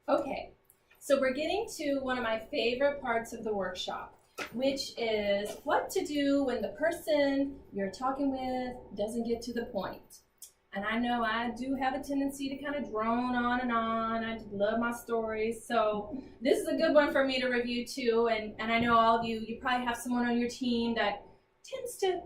Okay, so we're getting to one of my favorite parts of the workshop, which is what to do when the person you're talking with doesn't get to the point. And I know I do have a tendency to kind of drone on and on. I love my stories. So this is a good one for me to review too. And I know all of you probably have someone on your team that tends to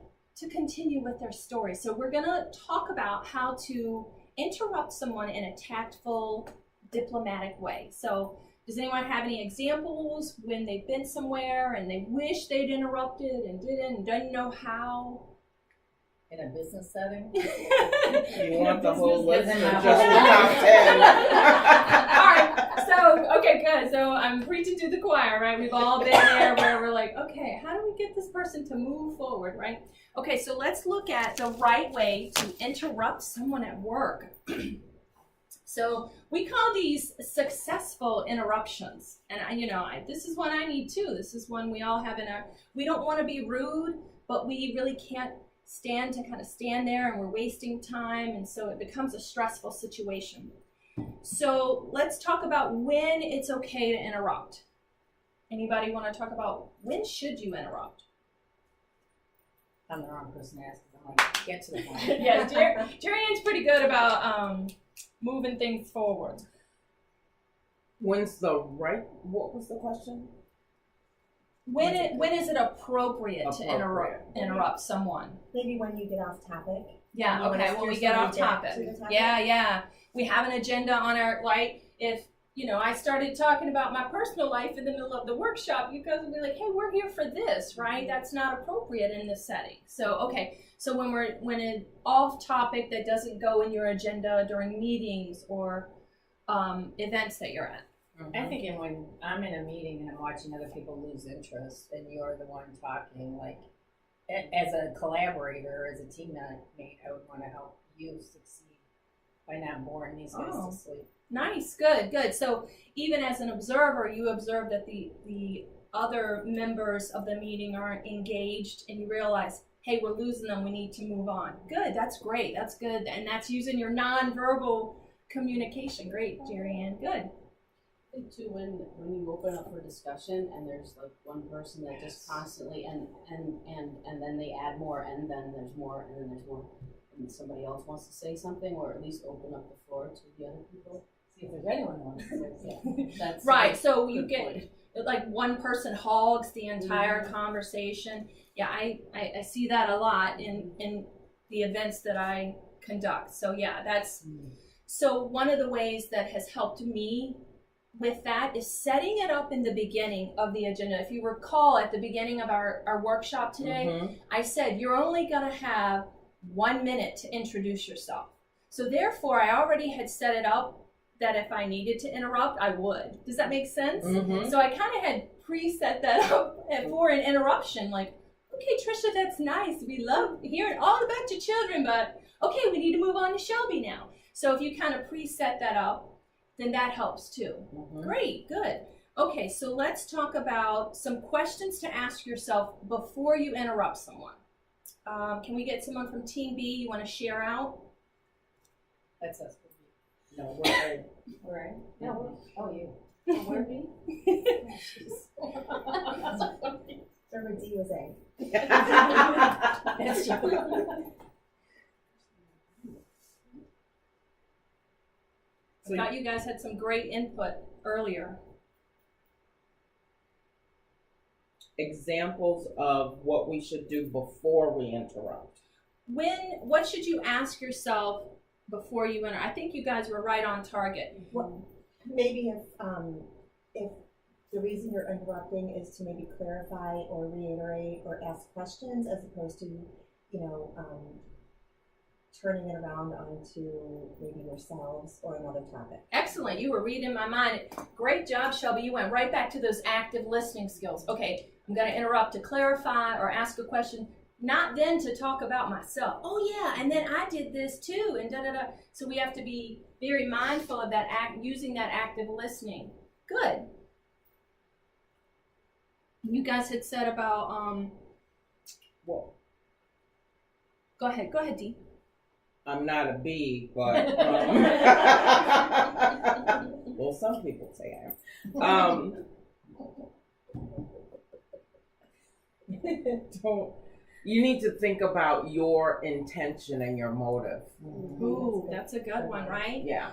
continue with their story. So we're gonna talk about how to interrupt someone in a tactful, diplomatic way. So does anyone have any examples when they've been somewhere and they wish they'd interrupted and didn't and doesn't know how? In a business setting? You want the whole list or just the business. top 10? All right, so, okay, good. So I'm preaching to the choir, right? We've all been there where we're like, okay, how do we get this person to move forward, right? Okay, so let's look at the right way to interrupt someone at work. So we call these successful interruptions. And this is one I need too. This is one we all have in our, we don't want to be rude, but we really can't stand there and we're wasting time, and so it becomes a stressful situation. So let's talk about when it's okay to interrupt. Anybody want to talk about when should you interrupt? I'm the wrong person to ask because I'm like, get to the point. Yeah, Jerry Ann's pretty good about moving things forward. When's the right? What was the question? When is it appropriate to interrupt someone? Maybe when you get off topic. Yeah, okay, when we get off topic. Yeah. We have an agenda on our, like, if, I started talking about my personal life in the middle of the workshop, you guys would be like, hey, we're here for this, right? That's not appropriate in this setting. So, okay, so when it's off topic that doesn't go in your agenda during meetings or events that you're at. I think when I'm in a meeting and I'm watching other people lose interest and you're the one talking, like, as a collaborator, as a teammate, I would want to help you succeed by not boring these guys to sleep. Nice, good. So even as an observer, you observe that the other members of the meeting aren't engaged and you realize, hey, we're losing them, we need to move on. Good, that's great, that's good. And that's using your nonverbal communication. Great, Jerry Ann, good. I think too, when you open up for discussion and there's like one person that just constantly and then they add more and then there's more and then there's more and somebody else wants to say something or at least open up the floor to the other people. See if there's anyone who wants to say something. That's right. So you get like one person hogs the entire conversation. Yeah, I see that a lot in the events that I conduct. So yeah, that's so one of the ways that has helped me with that is setting it up in the beginning of the agenda. If you recall at the beginning of our workshop today, I said you're only going to have 1 minute to introduce yourself. So therefore, I already had set it up that if I needed to interrupt, I would. Does that make sense? So I kind of had preset that up for an interruption. Like, okay, Trisha, that's nice. We love hearing all about your children, but okay, we need to move on to Shelby now. So if you kind of preset that up, then that helps too. Great, good. Okay, so let's talk about some questions to ask yourself before you interrupt someone. Can we get someone from Team B? You want to share out? That's us. No, we're A. We're A? No, oh, you. Where B? Remember D was A. That's true. I thought you guys had some great input earlier. Examples of what we should do before we interrupt. What should you ask yourself before you enter? I think you guys were right on target. Well, maybe if the reason you're interrupting is to maybe clarify or reiterate or ask questions as opposed to, turning it around onto maybe yourselves or another topic. Excellent. You were reading my mind. Great job, Shelby. You went right back to those active listening skills. Okay, I'm going to interrupt to clarify or ask a question, not then to talk about myself. Oh, yeah, and then I did this too, and da-da-da. So we have to be very mindful of that using that active listening. Good. You guys had said about, Well, go ahead, Dee. I'm not a B, but Well, some people say I am. Don't. You need to think about your intention and your motive. Ooh, that's a good one, right? Yeah.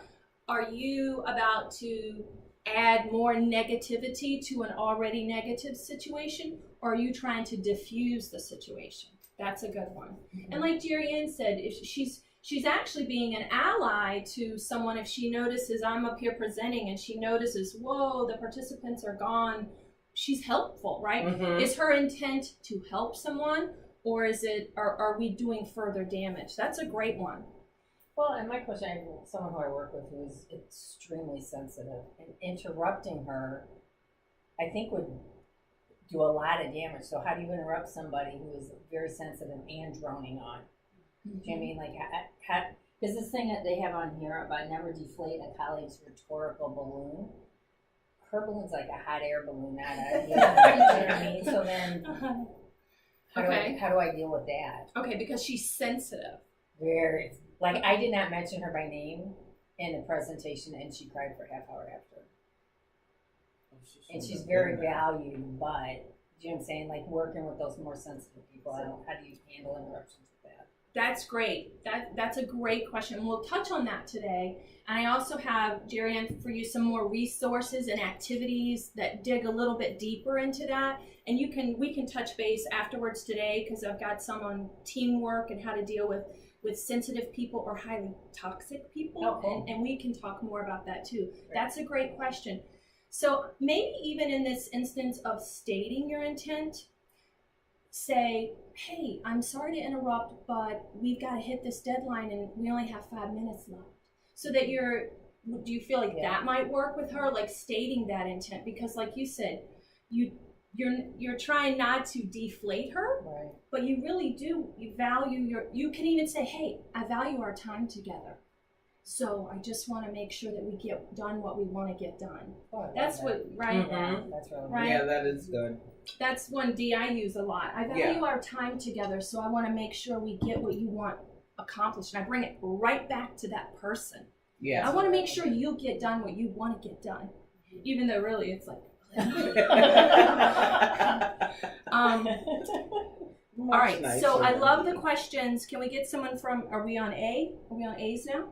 Are you about to add more negativity to an already negative situation, or are you trying to diffuse the situation? That's a good one. And like Jerry Ann said, if she's actually being an ally to someone. If she notices I'm up here presenting and she notices, whoa, the participants are gone, she's helpful, right? Mhm. Is her intent to help someone, or is it, are we doing further damage? That's a great one. Well, and my question, I have someone who I work with who is extremely sensitive, and interrupting her, I think would do a lot of damage. So how do you interrupt somebody who is very sensitive and droning on? Do you know what I mean? Like, because this thing that they have on here about never deflate a colleague's rhetorical balloon, her balloon's like a hot air balloon, not a, you know what I mean? So then, how do I deal with that? Okay, because she's sensitive. Very, like, I did not mention her by name in the presentation, and she cried for a half hour after. And she's very valued, but, you know what I'm saying? Like, working with those more sensitive people, how do you handle interruptions with that? That's great. That's a great question. We'll touch on that today. And I also have, Jerry Ann, for you some more resources and activities that dig a little bit deeper into that. And we can touch base afterwards today, because I've got some on teamwork and how to deal with sensitive people or highly toxic people. Oh, cool. And we can talk more about that too. Right. That's a great question. So maybe even in this instance of stating your intent, say, hey, I'm sorry to interrupt, but we've got to hit this deadline and we only have 5 minutes left. So that do you feel like that might work with her, like stating that intent? Because like you said, you're trying not to deflate her, right, but you really do, you value you can even say, hey, I value our time together. So I just want to make sure that we get done what we want to get done. Oh, that's what, right? Mm-hmm. That's really right. Yeah, that is good. That's one D I use a lot. I value our time together, so I want to make sure we get what you want accomplished. And I bring it right back to that person. Yeah. I want to make sure you get done what you want to get done, even though really it's like. All right. Nicer, so I love the questions. Can we get someone from? Are we on A? Are we on A's now?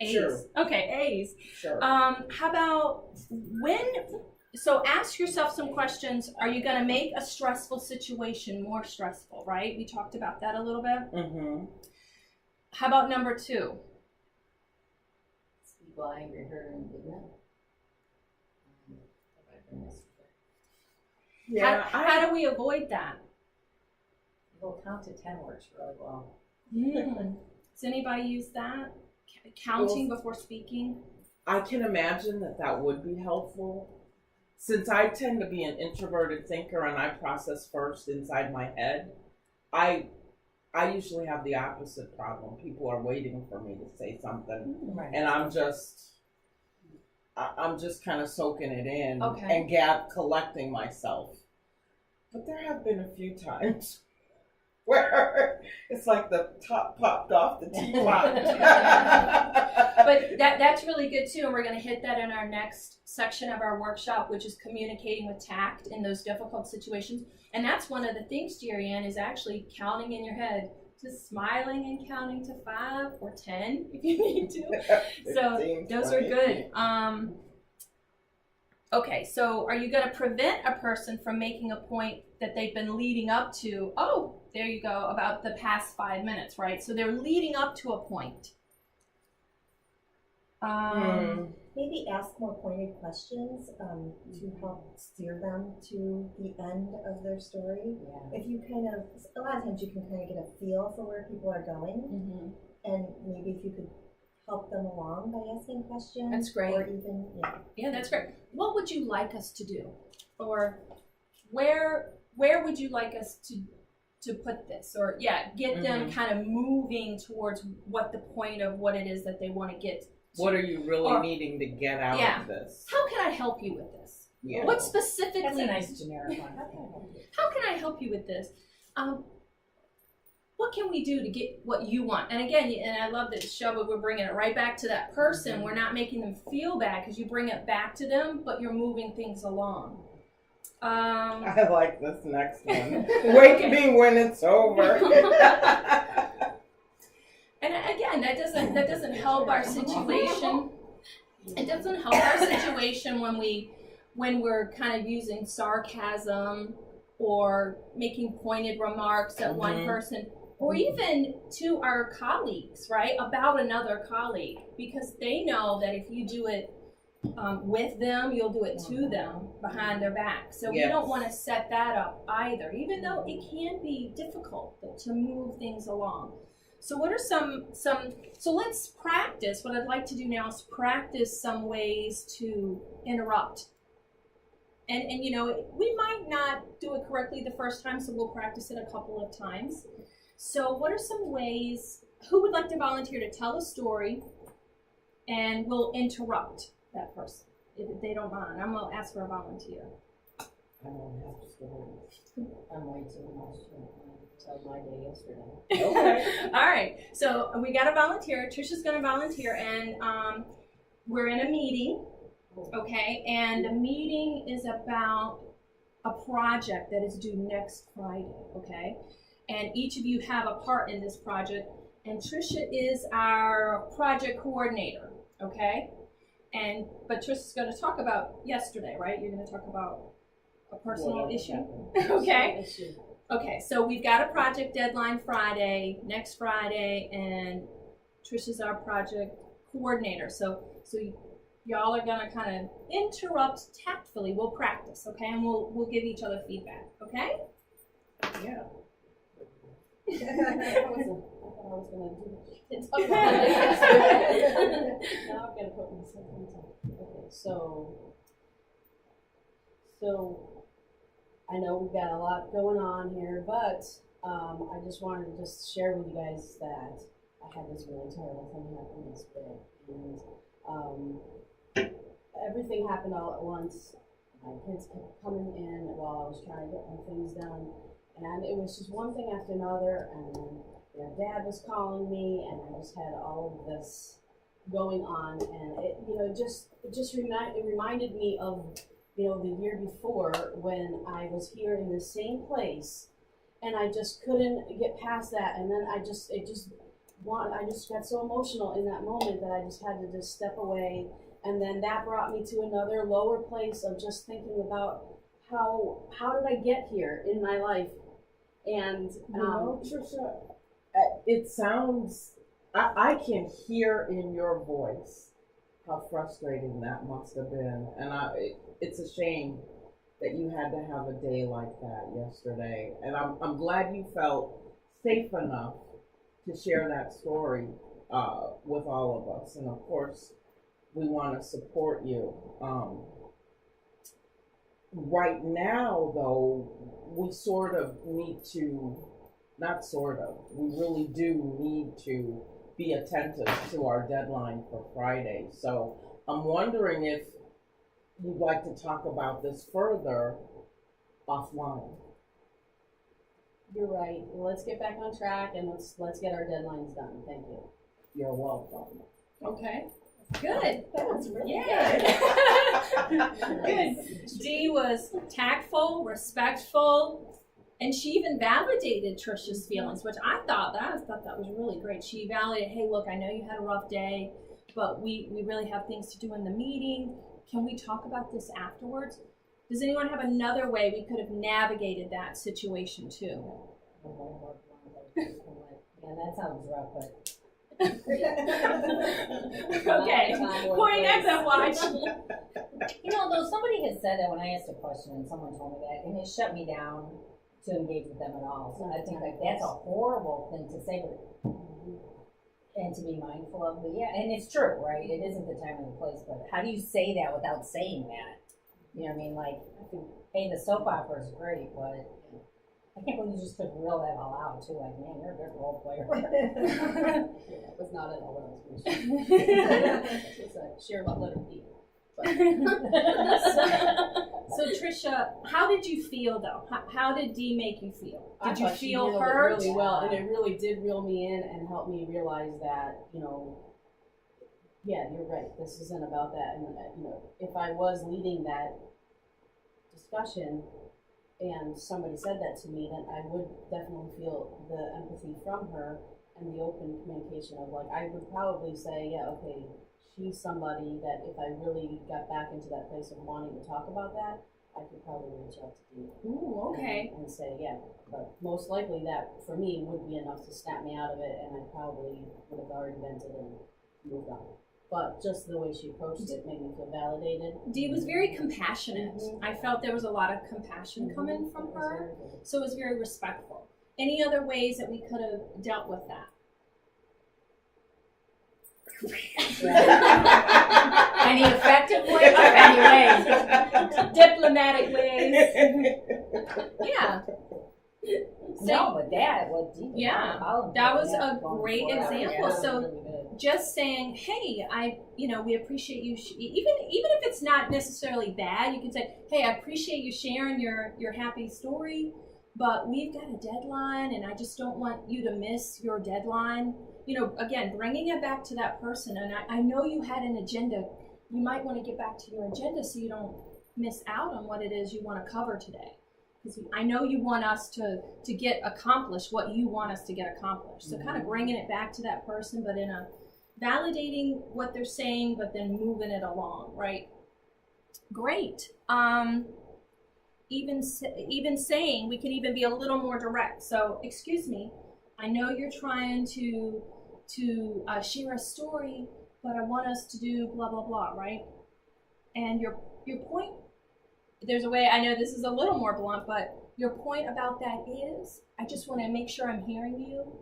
A's. Sure. Okay, A's. Sure. How about when? So ask yourself some questions. Are you going to make a stressful situation more stressful, right? We talked about that a little bit. Mm-hmm. How about number 2? People angry, hurt, and indignant. Yeah. How do we avoid that? Well, count to 10 works really well. Does anybody use that? Counting before speaking? I can imagine that would be helpful. Since I tend to be an introverted thinker and I process first inside my head, I usually have the opposite problem. People are waiting for me to say something, right, and I'm just kind of soaking it in, okay, and collecting myself. But there have been a few times where it's like the top popped off the teapot. But that's really good too, and we're going to hit that in our next section of our workshop, which is communicating with tact in those difficult situations. And that's one of the things, Jerry Ann, is actually counting in your head, just smiling and counting to 5 or 10 if you need to. So those are good. Okay, so are you going to prevent a person from making a point that they've been leading up to? Oh, there you go, about the past 5 minutes, right? So they're leading up to a point. Maybe ask more pointed questions to help steer them to the end of their story. Yeah. If you a lot of times you can kind of get a feel for where people are going, and maybe if you could help them along by asking questions. That's great. Or even, yeah, that's great. What would you like us to do, or where would you like us to put this, or get them kind of moving towards what the point of what it is that they want to get. What are you really needing to get out of this? How can I help you with this? Yeah. What specifically? That's a nice generic one. How can I help you with this? what can we do to get what you want? And again, and I love that, Shelby, we're bringing it right back to that person. We're not making them feel bad because you bring it back to them, but you're moving things along. I like this next one. Wake me when it's over. And again, that doesn't help our situation. It doesn't help our situation when we're kind of using sarcasm or making pointed remarks at one person, or even to our colleagues, right, about another colleague, because they know that if you do it with them, you'll do it to them behind their back. So we don't want to set that up either, even though it can be difficult to move things along. So what are some, so let's practice. What I'd like to do now is practice some ways to interrupt. And you know, we might not do it correctly the first time, so we'll practice it a couple of times. So what are some ways, who would like to volunteer to tell a story and we'll interrupt that person, if they don't mind? I'm gonna ask for a volunteer. I don't have stories. I'm way too much to tell my day yesterday. Okay. All right, so we got a volunteer. Trisha's gonna volunteer, and we're in a meeting, okay? And the meeting is about a project that is due next Friday, okay? And each of you have a part in this project, and Trisha is our project coordinator, okay? But Trisha's gonna talk about yesterday, right? You're gonna talk about a personal issue, okay? Okay, so we've got a project deadline next Friday, and Trisha's our project coordinator. So y'all are gonna kind of interrupt tactfully. We'll practice, okay? And we'll give each other feedback, okay? Yeah. I thought I was gonna do it. Now I've gotta put myself on top. Okay, so I know we've got a lot going on here, but I just wanted to just share with you guys that I had this really terrible thing happen this day, and everything happened all at once. My kids kept coming in while I was trying to get my things done, and it was just one thing after another, and then their dad was calling me, and I just had all of this going on, and it reminded me of, you know, the year before when I was here in the same place, and I just couldn't get past that, and then I just got so emotional in that moment that I just had to just step away, and then that brought me to another lower place of just thinking about how did I get here in my life, and Trisha, it sounds, I can hear in your voice how frustrating that must have been, and it's a shame that you had to have a day like that yesterday. And I'm glad you felt safe enough to share that story with all of us. And of course, we want to support you. Right now, though, we sort of need to, not sort of, we really do need to be attentive to our deadline for Friday. So I'm wondering if you'd like to talk about this further offline. you're right. Let's get back on track and let's get our deadlines done. Thank you. You're welcome. Okay, good. That was really Good. Good. Dee was tactful, respectful, and she even validated Trisha's feelings, which I thought that was really great. She validated, hey, look, I know you had a rough day, but we really have things to do in the meeting. Can we talk about this afterwards? Does anyone have another way we could have navigated that situation too? Yeah, that sounds rough, but Okay, pointing at watch. you know, though somebody had said that when I asked a question and someone told me that, and it shut me down to engage with them at all. So I think like that's a horrible thing to say and to be mindful of. But yeah, and it's true, right? It isn't the time or the place, but how do you say that without saying that? You know what I mean? Like, hey, the soap opera is great, but I can't believe you just could reel that all out too. Like, man, you're a good role player. Yeah, it was not at all what I was going to share. It's just share about letter D. So Trisha, how did you feel though? How did Dee make you feel? I Did you thought she feel handled it hurt? really well, and it really did reel me in and help me realize that, yeah, you're right. This isn't about that. And if I was leading that discussion and somebody said that to me, then I would definitely feel the empathy from her and the open communication of I would probably say, yeah, okay, she's somebody that if I really got back into that place of wanting to talk about that, I could probably reach out to Dee. Ooh, okay. And say, yeah, but most likely that for me would be enough to snap me out of it, and I probably would have already vented and moved on. But just the way she approached it made me feel validated. Dee was very compassionate. I felt there was a lot of compassion coming from her, so it was very respectful. Any other ways that we could have dealt with that? Any effective way or any ways? Diplomatic ways. Yeah. No, but what Dee did, Yeah, I'll that was yeah, a going great forward. example. Yeah, So really good. just saying, hey, we appreciate you. Even if it's not necessarily bad, you can say, hey, I appreciate you sharing your happy story, but we've got a deadline, and I just don't want you to miss your deadline. Again, bringing it back to that person. And I know you had an agenda. You might want to get back to your agenda so you don't miss out on what it is you want to cover today. Because I know you want us to get accomplished what you want us to get accomplished. So kind of bringing it back to that person, but in a validating what they're saying, but then moving it along, right? Great. Even saying, we can even be a little more direct. So, excuse me, I know you're trying to share a story, but I want us to do blah blah blah, right? And your point. There's a way, I know this is a little more blunt, but your point about that is, I just want to make sure I'm hearing you,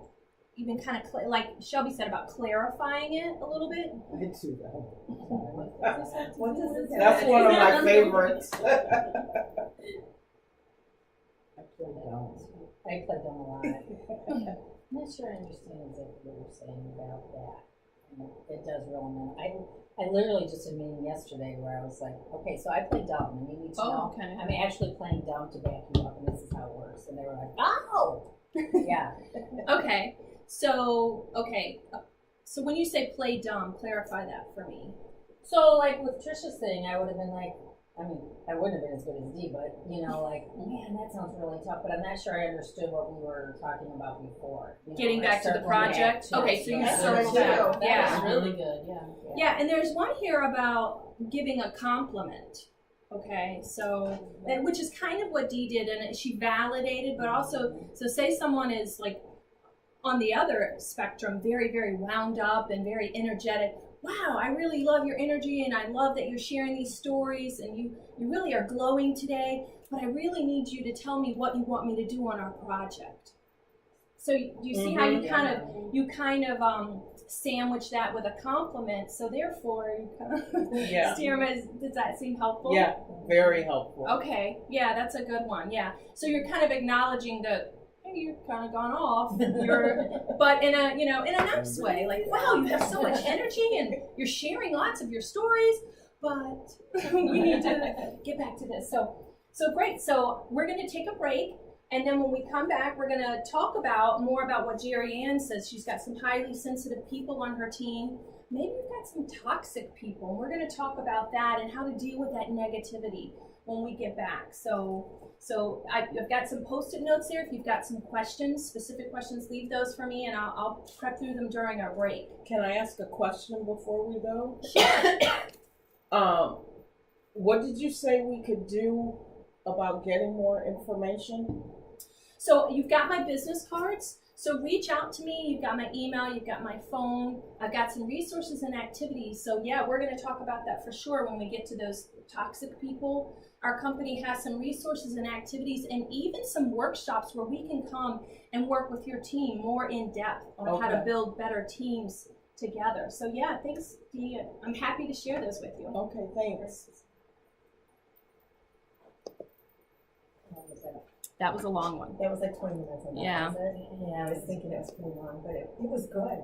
even kind of, like Shelby said about clarifying it a little bit. I do that. What does it say? That's one of my favorites. I play them a lot. I'm not sure I understand exactly what you're saying about that. It does reel me in. I literally just had a meeting yesterday where I was like, okay, so I play dumb, and you need to know. Okay. I'm actually playing dumb to back you up, and this is how it works. And they were like, oh! Yeah. Okay. So when you say play dumb, clarify that for me. So, like, with Trisha's thing, I would have been like, I wouldn't have been as good as Dee, but, man, that sounds really tough. But I'm not sure I understood what we were talking about before. Getting back to the project? Okay, so you circle back. Yeah, Yeah. it's really good, yeah. Yeah, and there's one here about giving a compliment. Okay, so, which is kind of what Dee did, and she validated, but also, so say someone is like on the other spectrum, very, very wound up and very energetic. Wow, I really love your energy, and I love that you're sharing these stories, and you really are glowing today, but I really need you to tell me what you want me to do on our project. So you see how you kind of sandwich that with a compliment, so therefore you kind of steer them as, does that seem helpful? Yeah, very helpful. Okay, yeah, that's a good one, yeah. So you're kind of acknowledging that, hey, you're kind of gone off, but in a nice way, like, wow, you have so much energy and you're sharing lots of your stories, but we need to get back to this. So great, so we're gonna take a break. And then when we come back, we're going to talk more about what Jerry Ann says. She's got some highly sensitive people on her team. Maybe you've got some toxic people. And we're going to talk about that and how to deal with that negativity when we get back. So I've got some Post-it notes there. If you've got some questions, specific questions, leave those for me, and I'll prep through them during our break. Can I ask a question before we go? Sure. What did you say we could do about getting more information? So you've got my business cards. So reach out to me. You've got my email. You've got my phone. I've got some resources and activities. So yeah, we're going to talk about that for sure when we get to those toxic people. Our company has some resources and activities, and even some workshops where we can come and work with your team more in depth on how to build better teams together. So yeah, thanks, Dee. I'm happy to share those with you. Okay, thanks. That was a long one. That was like 20 minutes. Yeah. Yeah, I was thinking it was pretty long, but it was good.